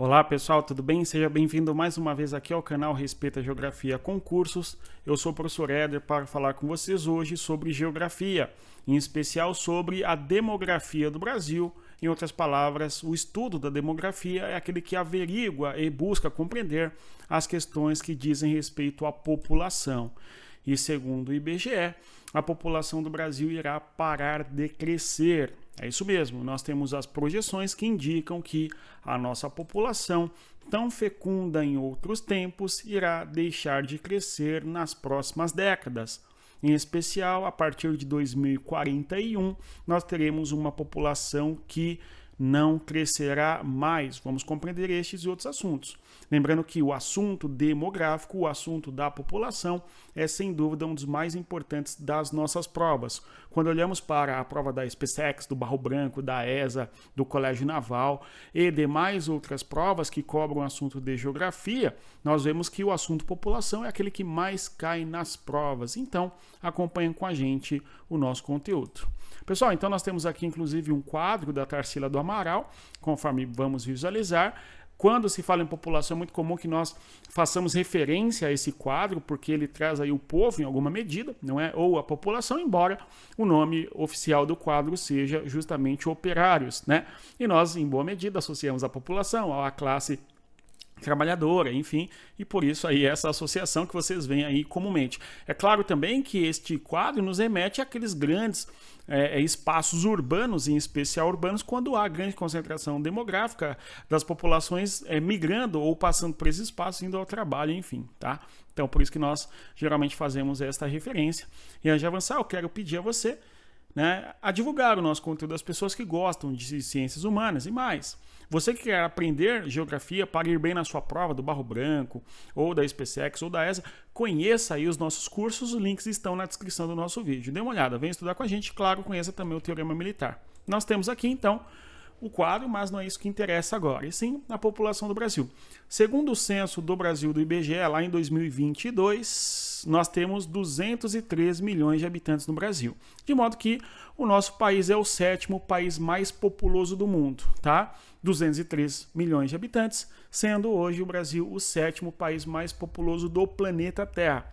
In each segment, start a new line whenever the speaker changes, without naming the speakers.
Olá pessoal, tudo bem? Seja bem-vindo mais uma vez aqui ao canal Respeita Geografia Concursos. Eu sou o professor Éder para falar com vocês hoje sobre geografia, em especial sobre a demografia do Brasil. Em outras palavras, o estudo da demografia é aquele que averigua e busca compreender as questões que dizem respeito à população. E segundo o IBGE, a população do Brasil irá parar de crescer. É isso mesmo, nós temos as projeções que indicam que a nossa população, tão fecunda em outros tempos, irá deixar de crescer nas próximas décadas. Em especial, a partir de 2041, nós teremos uma população que não crescerá mais. Vamos compreender estes e outros assuntos. Lembrando que o assunto demográfico, o assunto da população, é sem dúvida um dos mais importantes das nossas provas. Quando olhamos para a prova da SpaceX, do Barro Branco, da ESA, do Colégio Naval e demais outras provas que cobram o assunto de geografia, nós vemos que o assunto população é aquele que mais cai nas provas. Então, acompanhem com a gente o nosso conteúdo. Pessoal, então nós temos aqui inclusive um quadro da Tarsila do Amaral, conforme vamos visualizar. Quando se fala em população, é muito comum que nós façamos referência a esse quadro, porque ele traz aí o povo em alguma medida, não é? Ou a população, embora o nome oficial do quadro seja justamente operários, né? E nós, em boa medida, associamos a população à classe trabalhadora, enfim, e por isso aí essa associação que vocês veem aí comumente. É claro também que este quadro nos remete àqueles grandes espaços urbanos, em especial urbanos, quando há grande concentração demográfica das populações migrando ou passando por esses espaços, indo ao trabalho, enfim, tá? Então, por isso que nós geralmente fazemos esta referência. E antes de avançar, eu quero pedir a você, né, a divulgar o nosso conteúdo às pessoas que gostam de ciências humanas e mais. Você que quer aprender geografia para ir bem na sua prova do Barro Branco, ou da SpaceX, ou da ESA, conheça aí os nossos cursos, os links estão na descrição do nosso vídeo. Dê uma olhada, venha estudar com a gente, claro, conheça também o Teorema Militar. Nós temos aqui, então, o quadro, mas não é isso que interessa agora, e sim a população do Brasil. Segundo o censo do Brasil do IBGE, lá em 2022, nós temos 203 milhões de habitantes no Brasil. De modo que o nosso país é o sétimo país mais populoso do mundo, tá? 203 milhões de habitantes, sendo hoje o Brasil o sétimo país mais populoso do planeta Terra.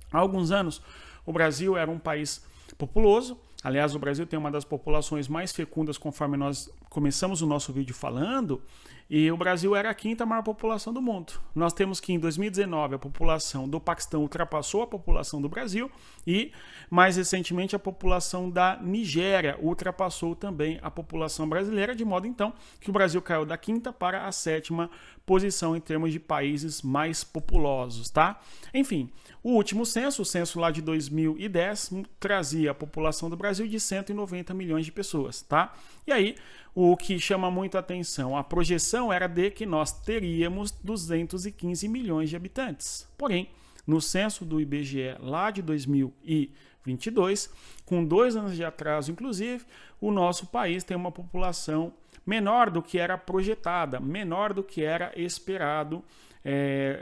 Há alguns anos, o Brasil era um país populoso. Aliás, o Brasil tem uma das populações mais fecundas, conforme nós começamos o nosso vídeo falando, e o Brasil era a quinta maior população do mundo. Nós temos que em 2019 a população do Paquistão ultrapassou a população do Brasil e, mais recentemente, a população da Nigéria ultrapassou também a população brasileira, de modo então que o Brasil caiu da quinta para a sétima posição em termos de países mais populosos, tá? Enfim, o último censo, o censo lá de 2010, trazia a população do Brasil de 190 milhões de pessoas, tá? E aí, o que chama muito a atenção, a projeção era de que nós teríamos 215 milhões de habitantes. Porém, no censo do IBGE lá de 2022, com 2 anos de atraso, inclusive, o nosso país tem uma população menor do que era projetada, menor do que era esperado,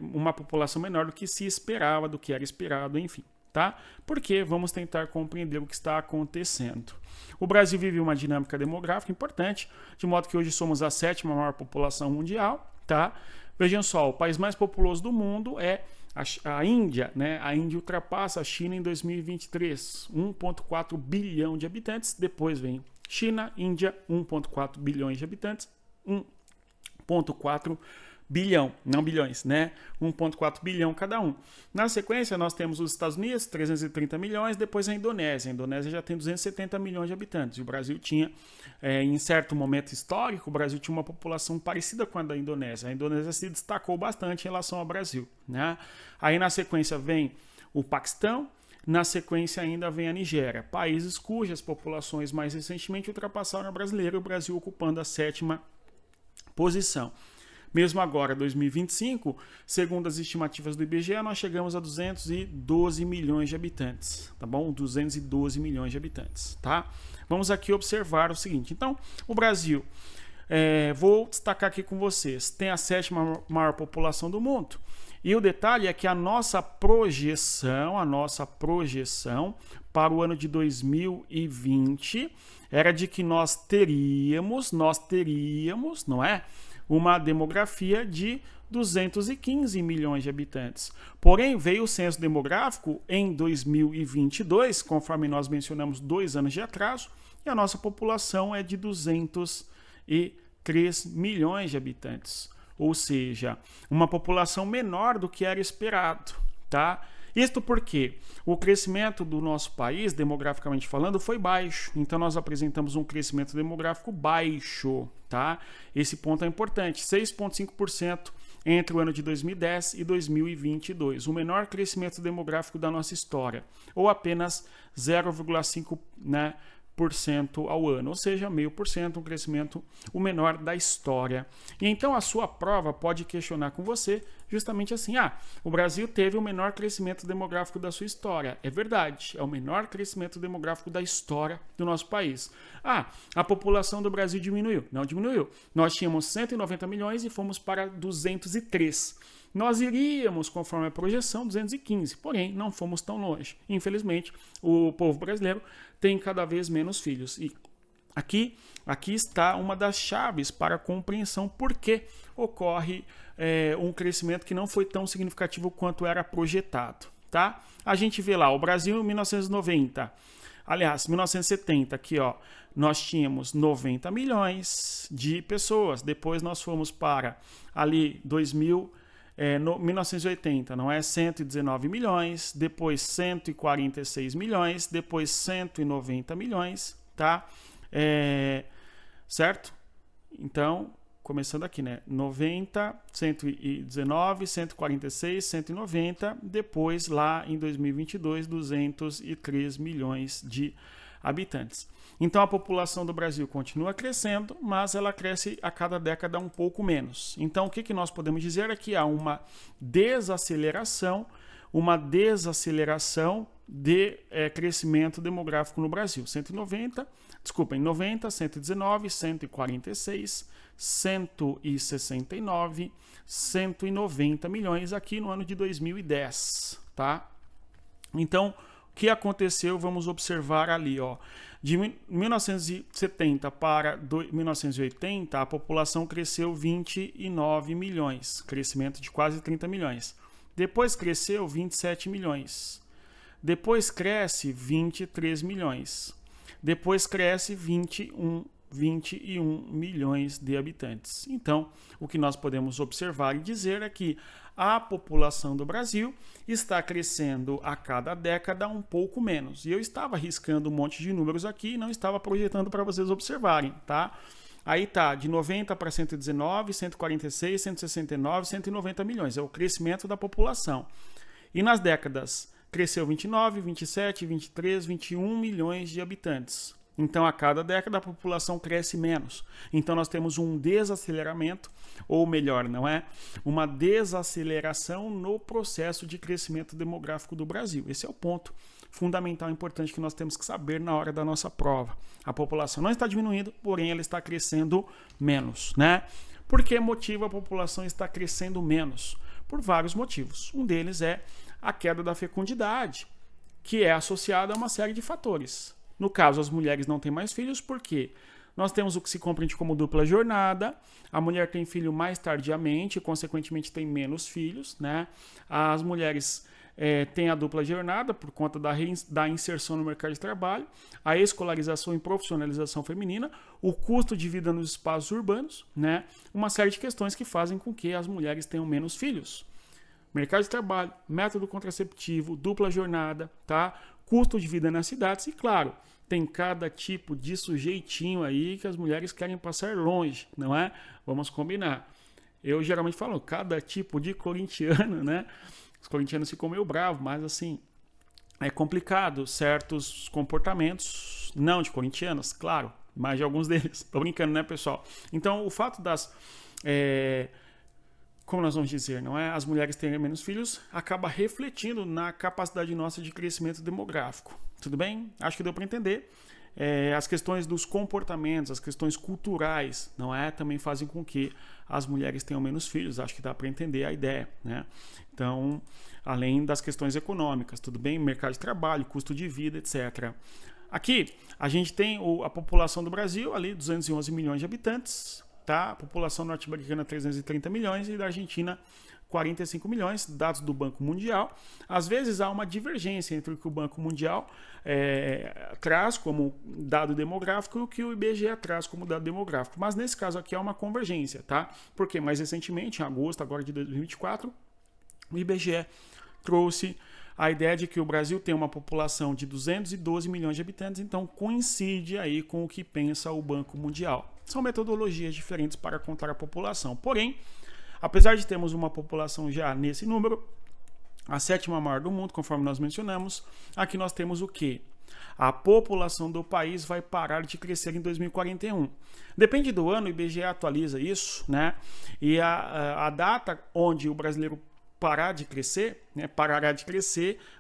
uma população menor do que se esperava, do que era esperado, enfim. Tá? Porque vamos tentar compreender o que está acontecendo. O Brasil vive uma dinâmica demográfica importante, de modo que hoje somos a sétima maior população mundial. Tá? Vejam só, o país mais populoso do mundo é a Índia, né? A Índia ultrapassa a China em 2023, 1,4 bilhão de habitantes. Depois vem China, Índia, 1,4 bilhões de habitantes, 1,4 bilhão, não bilhões, né? 1,4 bilhão cada um. Na sequência, nós temos os Estados Unidos, 330 milhões, depois a Indonésia. A Indonésia já tem 270 milhões de habitantes. E o Brasil tinha, em certo momento histórico, o Brasil tinha uma população parecida com a da Indonésia. A Indonésia se destacou bastante em relação ao Brasil, né? Aí na sequência vem o Paquistão, na sequência ainda vem a Nigéria, países cujas populações mais recentemente ultrapassaram a brasileira, o Brasil ocupando a sétima posição. Mesmo agora, 2025, segundo as estimativas do IBGE, nós chegamos a 212 milhões de habitantes, tá bom? 212 milhões de habitantes, tá? Vamos aqui observar o seguinte. Então, o Brasil, vou destacar aqui com vocês, tem a sétima maior população do mundo. E o detalhe é que a nossa projeção para o ano de 2020 era de que nós teríamos, não é? uma demografia de 215 milhões de habitantes. Porém, veio o censo demográfico em 2022, conforme nós mencionamos, 2 anos de atraso, e a nossa população é de 203 milhões de habitantes. Ou seja, uma população menor do que era esperado, tá? Isto porque o crescimento do nosso país, demograficamente falando, foi baixo. Então, nós apresentamos um crescimento demográfico baixo, tá? Esse ponto é importante, 6,5% entre o ano de 2010 e 2022, o menor crescimento demográfico da nossa história, ou apenas 0,5%, né, ao ano, ou seja, 0,5%, um crescimento o menor da história. E então a sua prova pode questionar com você justamente assim: o Brasil teve o menor crescimento demográfico da sua história. É verdade, é o menor crescimento demográfico da história do nosso país. A população do Brasil diminuiu. Não diminuiu. Nós tínhamos 190 milhões e fomos para 203. Nós iríamos, conforme a projeção, 215, porém não fomos tão longe. Infelizmente, o povo brasileiro tem cada vez menos filhos. E aqui está uma das chaves para a compreensão por que ocorre um crescimento que não foi tão significativo quanto era projetado. Tá? A gente vê lá, o Brasil em 1990, aliás, 1970, aqui ó, nós tínhamos 90 milhões de pessoas. Depois nós fomos para ali 1980, não é? 119 milhões, depois 146 milhões, depois 190 milhões, tá? Certo? Então, começando aqui, né? 90, 119, 146, 190, depois lá em 2022, 203 milhões de habitantes. Então a população do Brasil continua crescendo, mas ela cresce a cada década um pouco menos. Então o que nós podemos dizer é que há uma desaceleração de crescimento demográfico no Brasil. 90, 119, 146, 169, 190 milhões aqui no ano de 2010, tá? Então, o que aconteceu? Vamos observar ali, ó. De 1970 para 1980, a população cresceu 29 milhões, crescimento de quase 30 milhões. Depois cresceu 27 milhões. Depois cresce 23 milhões. Depois cresce 21 milhões de habitantes. Então, o que nós podemos observar e dizer é que a população do Brasil está crescendo a cada década um pouco menos. E eu estava riscando um monte de números aqui e não estava projetando para vocês observarem, tá? Aí tá, de 90 para 119, 146, 169, 190 milhões. É o crescimento da população. E nas décadas, cresceu 29, 27, 23, 21 milhões de habitantes. Então, a cada década, a população cresce menos. Então, nós temos um desaceleramento, ou melhor, não é? Uma desaceleração no processo de crescimento demográfico do Brasil. Esse é o ponto fundamental e importante que nós temos que saber na hora da nossa prova. A população não está diminuindo, porém, ela está crescendo menos, né? Por que motivo a população está crescendo menos? Por vários motivos. Um deles é a queda da fecundidade, que é associada a uma série de fatores. No caso, as mulheres não têm mais filhos, por quê? Nós temos o que se compreende como dupla jornada, a mulher tem filho mais tardiamente, consequentemente tem menos filhos, né? As mulheres têm a dupla jornada por conta da inserção no mercado de trabalho, a escolarização e profissionalização feminina, o custo de vida nos espaços urbanos, né? Uma série de questões que fazem com que as mulheres tenham menos filhos. Mercado de trabalho, método contraceptivo, dupla jornada, tá? Custo de vida nas cidades e, claro, tem cada tipo de sujeitinho aí que as mulheres querem passar longe, não é? Vamos combinar. Eu geralmente falo, cada tipo de corintiano, né? Os corintianos ficam meio bravos, mas assim, é complicado certos comportamentos, não de corintianos, claro, mas de alguns deles. Tô brincando, né, pessoal? Então, o fato das... como nós vamos dizer, não é? As mulheres terem menos filhos acaba refletindo na capacidade nossa de crescimento demográfico. Tudo bem? Acho que deu para entender. As questões dos comportamentos, as questões culturais, não é? Também fazem com que as mulheres tenham menos filhos. Acho que dá para entender a ideia, né? Então, além das questões econômicas, tudo bem? Mercado de trabalho, custo de vida, etc. Aqui, a gente tem a população do Brasil, ali 211 milhões de habitantes, tá? A população norte-americana 330 milhões e da Argentina 45 milhões, dados do Banco Mundial. Às vezes há uma divergência entre o que o Banco Mundial traz como dado demográfico e o que o IBGE traz como dado demográfico. Mas nesse caso aqui há uma convergência, tá? Porque mais recentemente, em agosto agora de 2024, o IBGE trouxe a ideia de que o Brasil tem uma população de 212 milhões de habitantes, então coincide aí com o que pensa o Banco Mundial. São metodologias diferentes para contar a população. Porém, apesar de termos uma população já nesse número, a sétima maior do mundo, conforme nós mencionamos, aqui nós temos o quê? A população do país vai parar de crescer em 2041. Depende do ano, o IBGE atualiza isso, né? E a data onde o brasileiro parará de crescer,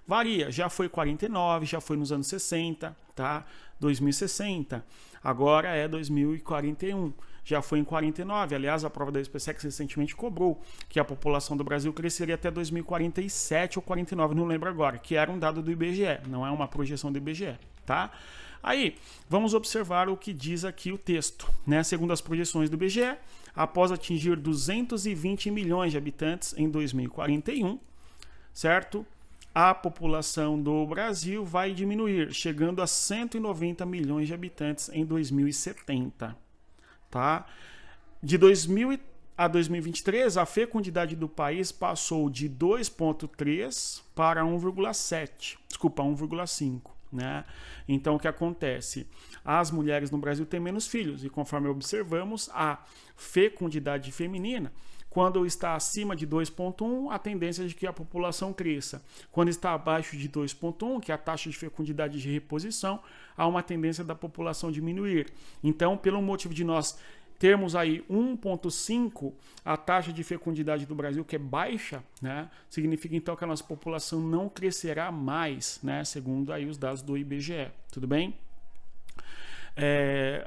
varia. Já foi 49, já foi nos anos 60, tá? 2060. Agora é 2041. Já foi em 49. Aliás, a prova da SpaceX recentemente cobrou que a população do Brasil cresceria até 2047 ou 49, não lembro agora, que era um dado do IBGE, não é uma projeção do IBGE, tá? Aí, vamos observar o que diz aqui o texto, né? Segundo as projeções do IBGE, após atingir 220 milhões de habitantes em 2041, certo? A população do Brasil vai diminuir, chegando a 190 milhões de habitantes em 2070. Tá? De 2000 a 2023, a fecundidade do país passou de 2,3 para 1,5, né? Então, o que acontece? As mulheres no Brasil têm menos filhos e, conforme observamos, a fecundidade feminina, quando está acima de 2,1, a tendência é de que a população cresça. Quando está abaixo de 2,1, que é a taxa de fecundidade de reposição, há uma tendência da população diminuir. Então, pelo motivo de nós termos aí 1,5, a taxa de fecundidade do Brasil, que é baixa, né, significa então que a nossa população não crescerá mais, né, segundo aí os dados do IBGE. Tudo bem?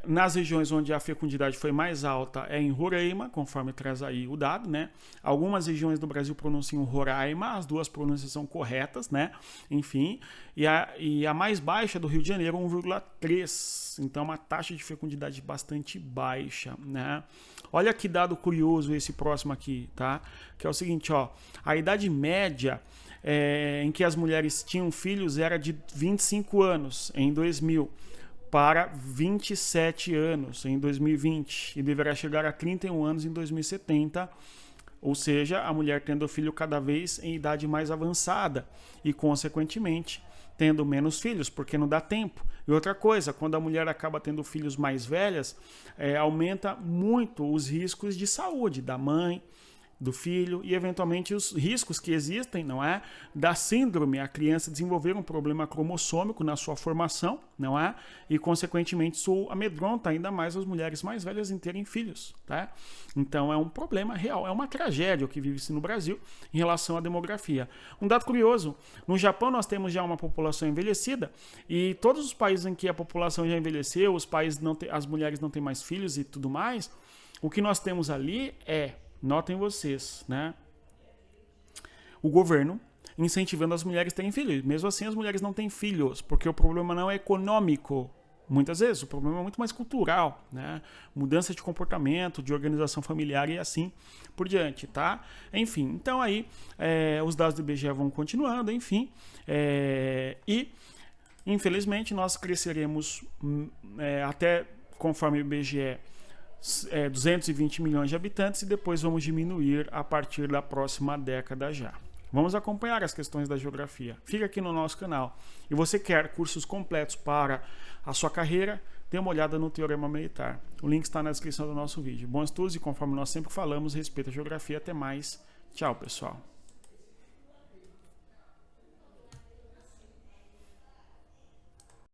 Nas regiões onde a fecundidade foi mais alta é em Roraima, conforme traz aí o dado, né? Algumas regiões do Brasil pronunciam Roraima, as duas pronúncias são corretas, né? Enfim, e a mais baixa do Rio de Janeiro, 1,3. Então, uma taxa de fecundidade bastante baixa, né? Olha que dado curioso esse próximo aqui, tá? Que é o seguinte, ó, a idade média em que as mulheres tinham filhos era de 25 anos em 2000. Para 27 anos em 2020 e deverá chegar a 31 anos em 2070, ou seja, a mulher tendo filho cada vez em idade mais avançada e, consequentemente, tendo menos filhos, porque não dá tempo. E outra coisa, quando a mulher acaba tendo filhos mais velhas, aumenta muito os riscos de saúde da mãe, do filho e, eventualmente, os riscos que existem, não é? Da síndrome, a criança desenvolver um problema cromossômico na sua formação, não é? E, consequentemente, isso amedronta ainda mais as mulheres mais velhas em terem filhos, tá? Então, é um problema real, é uma tragédia o que vive-se no Brasil em relação à demografia. Um dado curioso, no Japão nós temos já uma população envelhecida e todos os países em que a população já envelheceu, as mulheres não têm mais filhos e tudo mais, o que nós temos ali notem vocês, né? O governo incentivando as mulheres a terem filhos. Mesmo assim, as mulheres não têm filhos, porque o problema não é econômico. Muitas vezes, o problema é muito mais cultural, né? Mudança de comportamento, de organização familiar e assim por diante, tá? Enfim, então aí os dados do IBGE vão continuando, enfim. E, infelizmente, nós cresceremos até, conforme o IBGE, 220 milhões de habitantes e depois vamos diminuir a partir da próxima década já. Vamos acompanhar as questões da geografia. Fica aqui no nosso canal. E você quer cursos completos para a sua carreira? Dê uma olhada no Teorema Militar. O link está na descrição do nosso vídeo. Bons estudos e, conforme nós sempre falamos, respeita a geografia. Até mais. Tchau, pessoal.